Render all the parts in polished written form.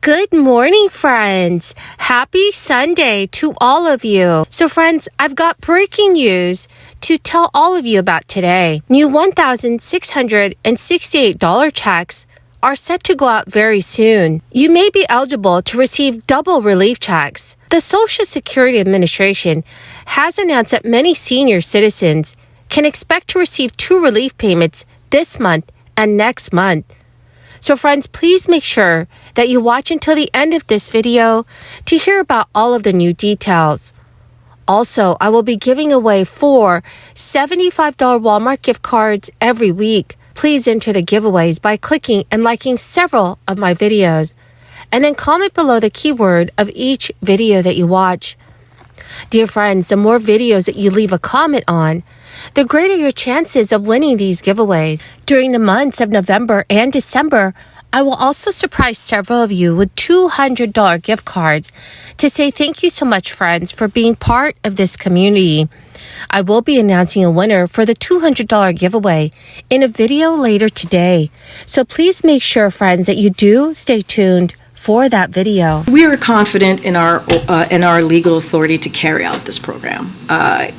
Good morning, friends. Happy Sunday to all of you. So, friends, I've got breaking news to tell all of you about today. New $1,668 checks are set to go out very soon. You may be eligible to receive double relief checks. The Social Security Administration has announced that many senior citizens can expect to receive 2 relief payments this month and next month. So friends, please make sure that you watch until the end of this video to hear about all of the new details. Also, I will be giving away 4 $75 Walmart gift cards every week. Please enter the giveaways by clicking and liking several of my videos, and then comment below the keyword of each video that you watch. Dear friends, the more videos that you leave a comment on, the greater your chances of winning these giveaways. During the months of November and December, I will also surprise several of you with $200 gift cards to say thank you so much, friends, for being part of this community. I will be announcing a winner for the $200 giveaway in a video later today. So please make sure, friends, that you do stay tuned for that video. We are confident in our legal authority to carry out this program.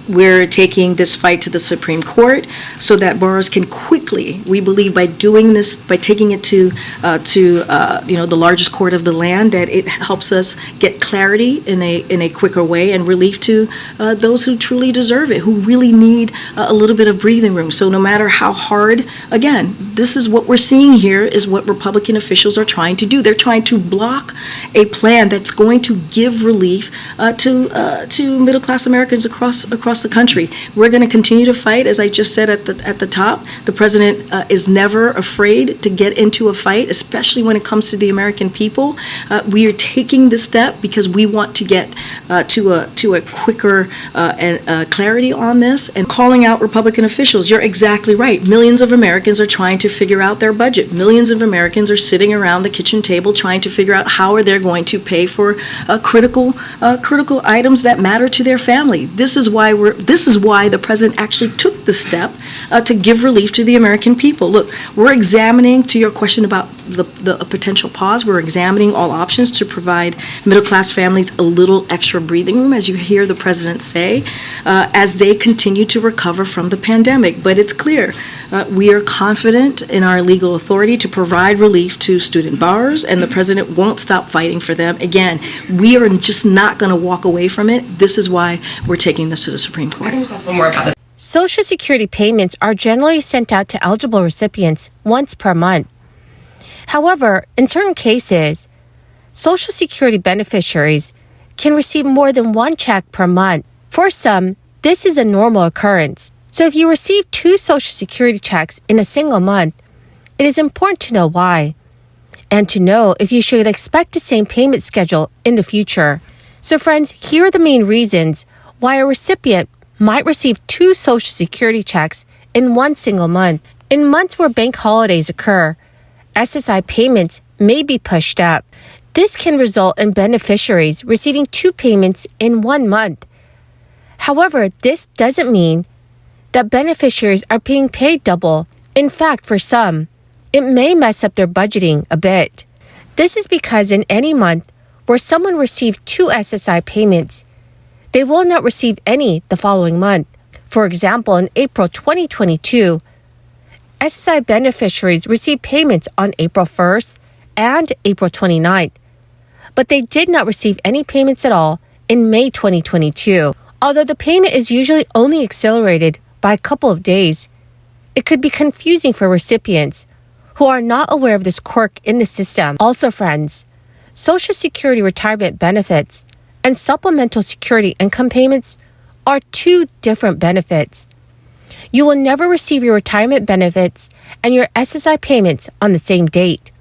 We're taking this fight to the Supreme Court so that borrowers can quickly, we believe by doing this, by taking it to the largest court of the land, that it helps us get clarity in a quicker way and relief to those who truly deserve it, who really need a little bit of breathing room. So no matter how hard, again, this is what we're seeing here is what Republican officials are trying to do. They're trying to block a plan that's going to give relief to middle-class Americans across the country. We're going to continue to fight, as I just said at the top. The president is never afraid to get into a fight, especially when it comes to the American people. We are taking this step because we want to get to a quicker clarity on this, and calling out Republican officials. You're exactly right. Millions of Americans are trying to figure out their budget. Millions of Americans are sitting around the kitchen table trying to figure out how are they going to pay for critical items that matter to their family. This is why the president actually took the step to give relief to the American people. Look, we're examining, to your question about the potential pause, we're examining all options to provide middle-class families a little extra breathing room, as you hear the president say, as they continue to recover from the pandemic. But it's clear, we are confident in our legal authority to provide relief to student borrowers, and the president won't stop fighting for them. Again, we are just not going to walk away from it. This is why we're taking this to the Supreme Court. I can just ask one more about this. Social Security payments are generally sent out to eligible recipients once per month. However, in certain cases, Social Security beneficiaries can receive more than 1 check per month. For some, this is a normal occurrence. So if you receive 2 Social Security checks in a single month, it is important to know why, and to know if you should expect the same payment schedule in the future. So friends, here are the main reasons why a recipient might receive 2 Social Security checks in one single month. In months where bank holidays occur, SSI payments may be pushed up. This can result in beneficiaries receiving 2 payments in 1 month. However, this doesn't mean that beneficiaries are being paid double. In fact, for some, it may mess up their budgeting a bit. This is because in any month where someone receives 2 SSI payments, they will not receive any the following month. For example, in April 2022, SSI beneficiaries received payments on April 1st and April 29th, but they did not receive any payments at all in May 2022. Although the payment is usually only accelerated by a couple of days, it could be confusing for recipients who are not aware of this quirk in the system. Also, friends, Social Security retirement benefits and supplemental security income payments are 2 different benefits. You will never receive your retirement benefits and your SSI payments on the same date.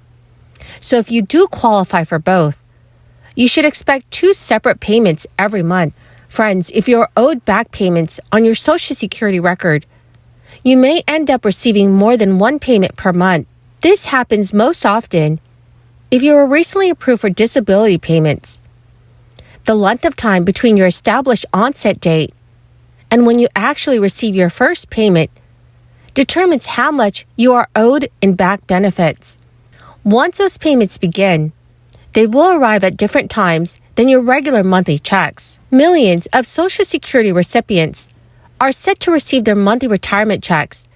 So if you do qualify for both, you should expect 2 separate payments every month. Friends, if you are owed back payments on your Social Security record, you may end up receiving more than 1 payment per month. This happens most often if you were recently approved for disability payments. The length of time between your established onset date and when you actually receive your first payment determines how much you are owed in back benefits. Once those payments begin, They will arrive at different times than your regular monthly checks. Millions of Social Security recipients are set to receive their monthly retirement checks,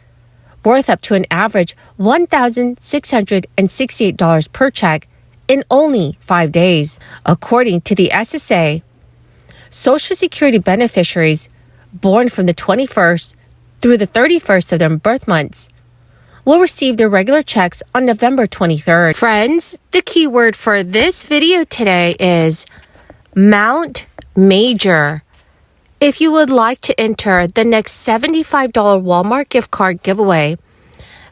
worth up to an average $1,668 per check in only 5 days. According to the SSI, Social Security beneficiaries born from the 21st through the 31st of their birth months will receive their regular checks on November 23rd. Friends, the keyword for this video today is Mount Major. If you would like to enter the next $75 Walmart gift card giveaway,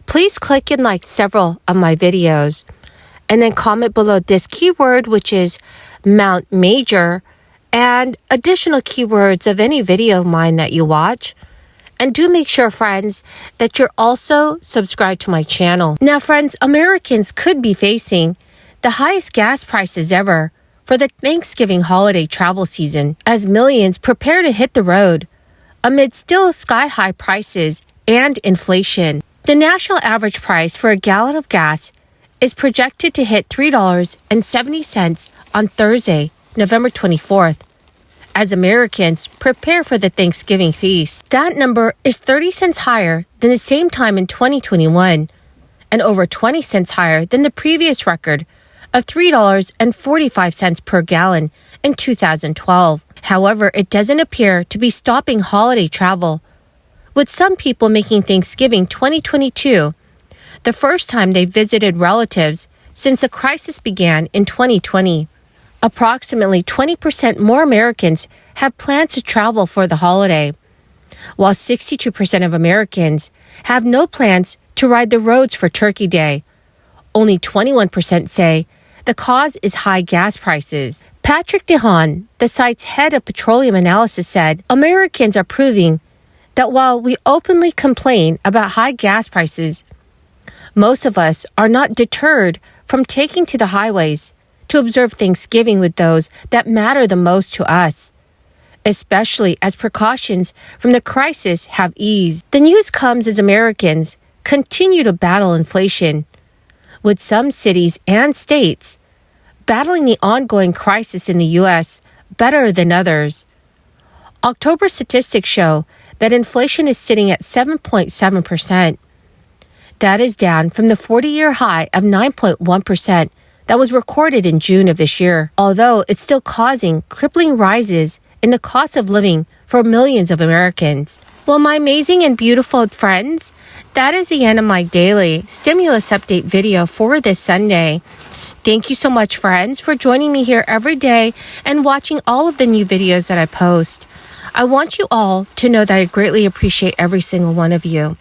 please click and like several of my videos and then comment below this keyword, which is Mount Major, and additional keywords of any video of mine that you watch. And do make sure, friends, that you're also subscribed to my channel. Now, friends, Americans could be facing the highest gas prices ever for the Thanksgiving holiday travel season as millions prepare to hit the road amid still sky-high prices and inflation. The national average price for a gallon of gas is projected to hit $3.70 on Thursday, November 24th, as Americans prepare for the Thanksgiving feast. That number is 30 cents higher than the same time in 2021 and over 20 cents higher than the previous record of $3.45 per gallon in 2012. However, it doesn't appear to be stopping holiday travel, with some people making Thanksgiving 2022 the first time they visited relatives since the crisis began in 2020. Approximately 20% more Americans have plans to travel for the holiday, while 62% of Americans have no plans to ride the roads for Turkey Day. Only 21% say the cause is high gas prices. Patrick DeHaan, the site's head of petroleum analysis, said, Americans are proving that while we openly complain about high gas prices, most of us are not deterred from taking to the highways to observe Thanksgiving with those that matter the most to us, especially as precautions from the crisis have eased. The news comes as Americans continue to battle inflation, with some cities and states battling the ongoing crisis in the U.S. better than others. October statistics show that inflation is sitting at 7.7%. That is down from the 40-year high of 9.1% that was recorded in June of this year, although it's still causing crippling rises in the cost of living for millions of Americans. Well, my amazing and beautiful friends, that is the end of my daily stimulus update video for this Sunday. Thank you so much, friends, for joining me here every day and watching all of the new videos that I post. I want you all to know that I greatly appreciate every single one of you.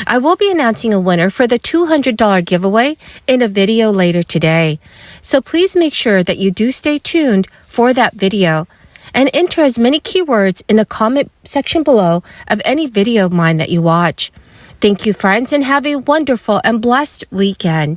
I will be announcing a winner for the $200 giveaway in a video later today. So please make sure that you do stay tuned for that video and enter as many keywords in the comment section below of any video of mine that you watch. Thank you, friends, and have a wonderful and blessed weekend.